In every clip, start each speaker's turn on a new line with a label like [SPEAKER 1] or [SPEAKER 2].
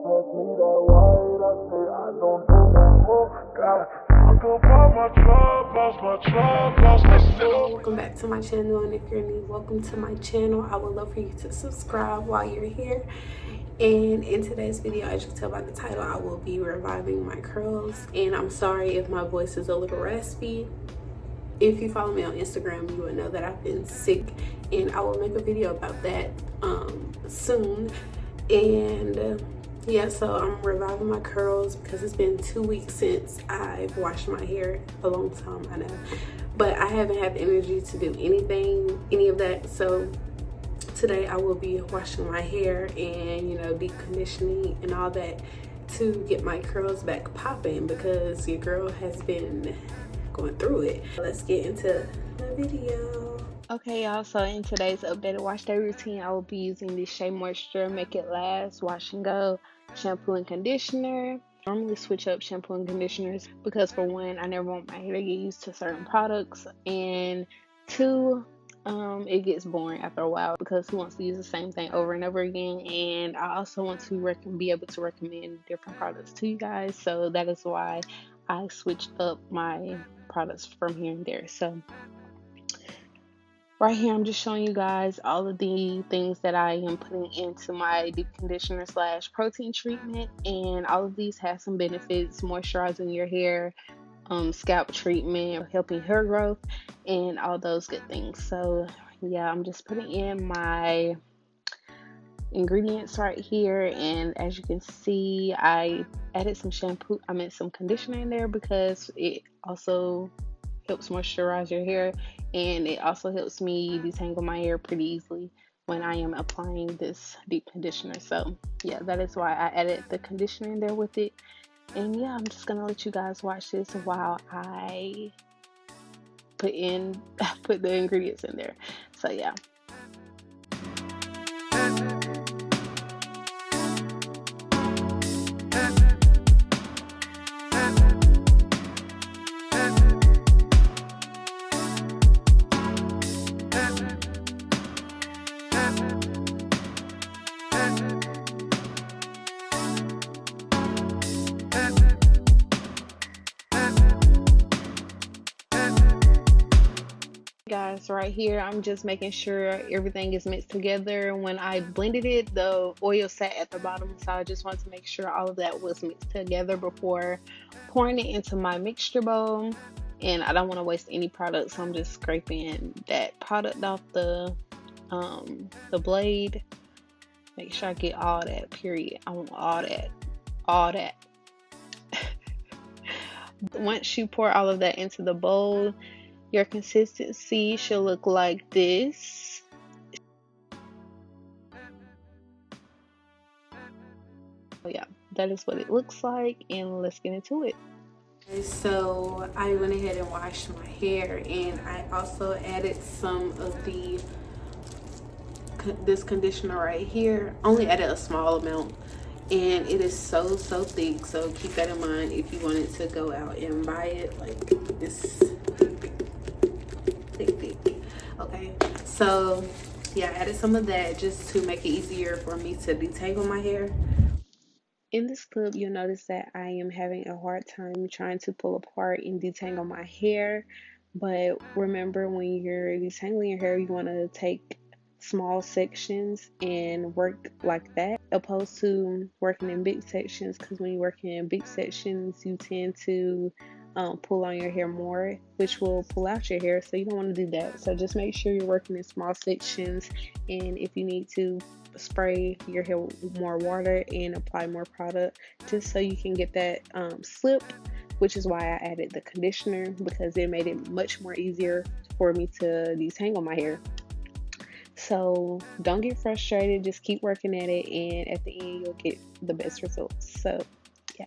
[SPEAKER 1] pass me that white, I say I don't do no more. Got fucked up on my truck, lost my soul.
[SPEAKER 2] Welcome back to my channel, and if you're new, welcome to my channel. I would love for you to subscribe while you're here. And in today's video, as you can tell by the title, I will be reviving my curls. And I'm sorry if my voice is a little raspy. If you follow me on Instagram, you will know that I've been sick, and I will make a video about that soon. And yeah, so I'm reviving my curls because it's been 2 weeks since I've washed my hair. A long time, I know, but I haven't had the energy to do any of that. So today I will be washing my hair and, you know, deep conditioning and all that to get my curls back popping, because your girl has been going through it. Let's get into the video. Okay, y'all, so in today's updated wash day routine, I will be using the Shea Moisture Make It Last Wash and Go shampoo and conditioner. I normally switch up shampoo and conditioners because, for one, I never want my hair to get used to certain products, and two, it gets boring after a while because who wants to use the same thing over and over again. And I also want to be able to recommend different products to you guys, so that is why I switched up my products from here and there. So right here, I'm just showing you guys all of the things that I am putting into my deep conditioner / protein treatment, and all of these have some benefits: moisturizing your hair, scalp treatment, helping hair growth, and all those good things. So yeah, I'm just putting in my ingredients right here, and as you can see, I added some some conditioner in there because it also helps moisturize your hair, and it also helps me detangle my hair pretty easily when I am applying this deep conditioner. So yeah, that is why I added the conditioner in there with it. And yeah, I'm just gonna let you guys watch this while I put the ingredients in there. So yeah. Guys, right here, I'm just making sure everything is mixed together. When I blended it, the oil sat at the bottom, so I just wanted to make sure all of that was mixed together before pouring it into my mixture bowl. And I don't want to waste any product, so I'm just scraping that product off the blade. Make sure I get all that, period. I want all that. Once you pour all of that into the bowl, your consistency should look like this. So yeah, that is what it looks like, and let's get into it. So I went ahead and washed my hair, and I also added some of this conditioner right here. Only added a small amount, and it is so thick, so keep that in mind if you wanted to go out and buy it. Like, this thick. Okay, so yeah, I added some of that just to make it easier for me to detangle my hair. In this clip, you'll notice that I am having a hard time trying to pull apart and detangle my hair. But remember, when you're detangling your hair, you want to take small sections and work like that, opposed to working in big sections, because when you're working in big sections, you tend to pull on your hair more, which will pull out your hair, so you don't want to do that. So just make sure you're working in small sections, and if you need to, spray your hair with more water and apply more product, just so you can get that slip, which is why I added the conditioner, because it made it much more easier for me to detangle my hair. So don't get frustrated, just keep working at it, and at the end you'll get the best results. So yeah.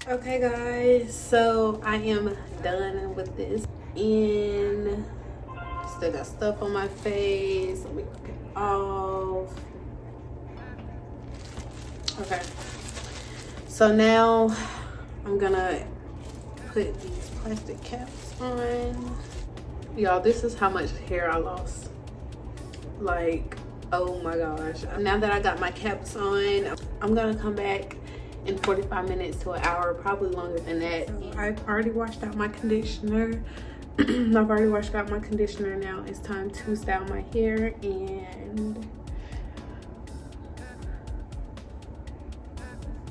[SPEAKER 2] Okay guys, so I am done with this and still got stuff on my face. Let me get it off. Okay, so now I'm gonna put these plastic caps on. Y'all, this is how much hair I lost. Like, oh my gosh. Now that I got my caps on, I'm gonna come back in 45 minutes to an hour, probably longer than that. So I've already washed out my conditioner. I've already washed out my conditioner. Now it's time to style my hair, and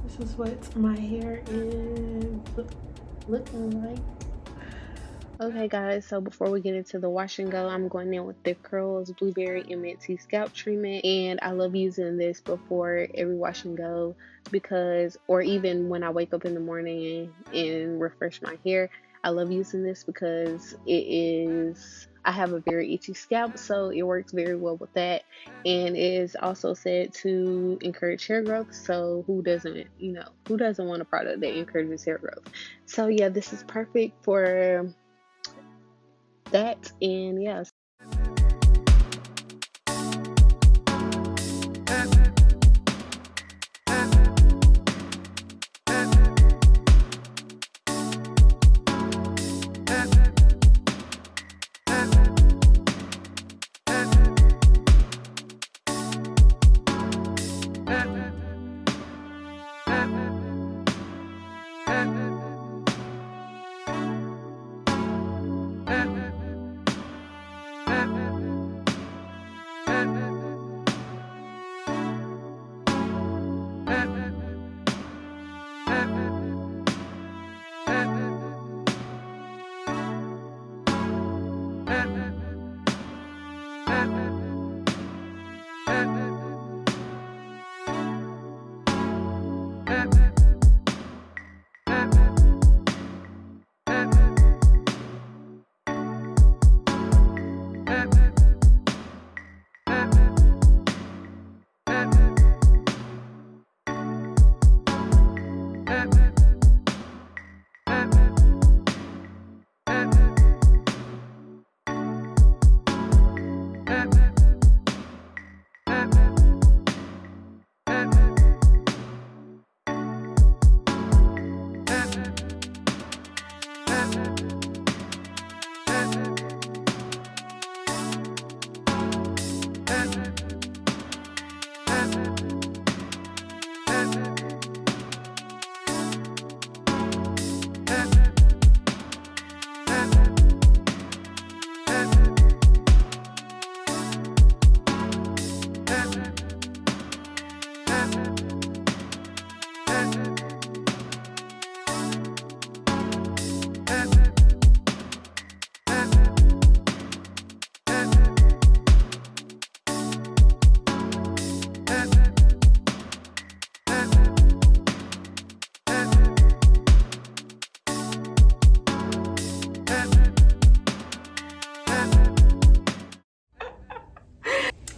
[SPEAKER 2] this is what my hair is looking like. Okay guys, so before we get into the wash and go, I'm going in with Thick Curls Blueberry MNT Scalp Treatment, and I love using this before every wash and go because, or even when I wake up in the morning and refresh my hair, I love using this because I have a very itchy scalp, so it works very well with that, and it is also said to encourage hair growth. So who doesn't want a product that encourages hair growth? So yeah, this is perfect for that, and yeah.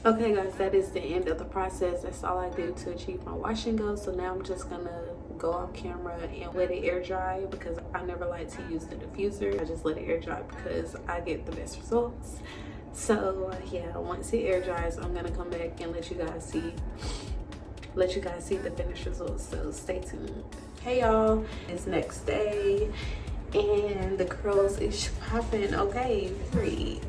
[SPEAKER 2] Okay guys, that is the end of the process. That's all I do to achieve my wash and go. So now I'm just gonna go off camera and let it air dry because I never like to use the diffuser. I just let it air dry because I get the best results. So yeah, once it air dries, I'm gonna come back and let you guys see the finished results. So stay tuned. Hey y'all, it's next day and the curls is popping. Okay, great.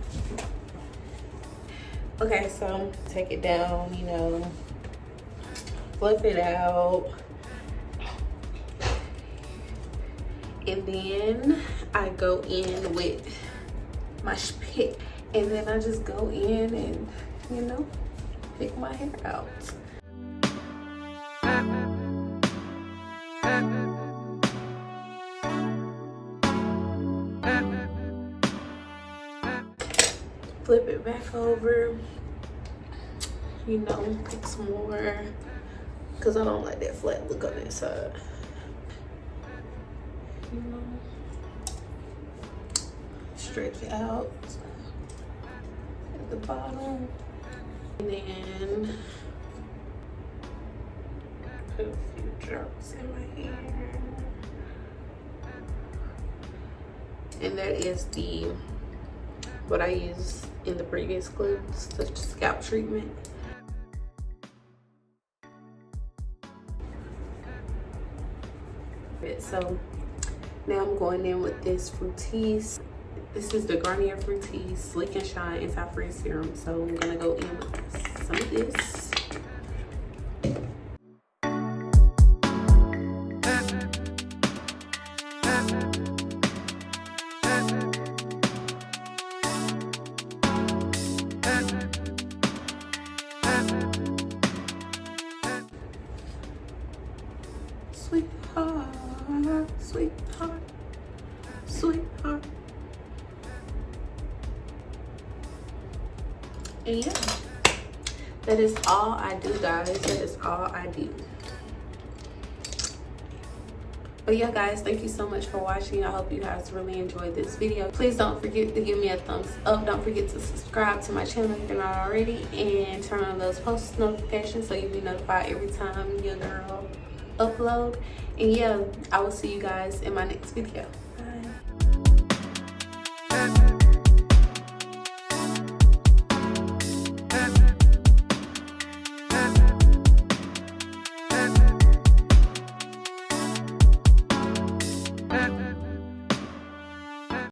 [SPEAKER 2] Okay, so take it down, you know, flip it out. And then I go in with my pick, and then I just go in and, you know, pick my hair out. Flip it back over, you know, pick some more, because I don't like that flat look on that side. You know, stretch it out at the bottom, and then put a few drops in my hair. And that is what I used in the previous clips, the scalp treatment. So now I'm going in with this Fructis. This is the Garnier Fructis Sleek and Shine Anti-Frizz Serum. So I'm gonna go in with some of this. Sweetheart, sweetheart, sweetheart. And yeah, that is all I do, guys. That is all I do. But yeah, guys, thank you so much for watching. I hope you guys really enjoyed this video. Please don't forget to give me a thumbs up. Don't forget to subscribe to my channel if you're not already, and turn on those post notifications so you'll be notified every time your girl upload. And yeah, I will see you guys in my next video.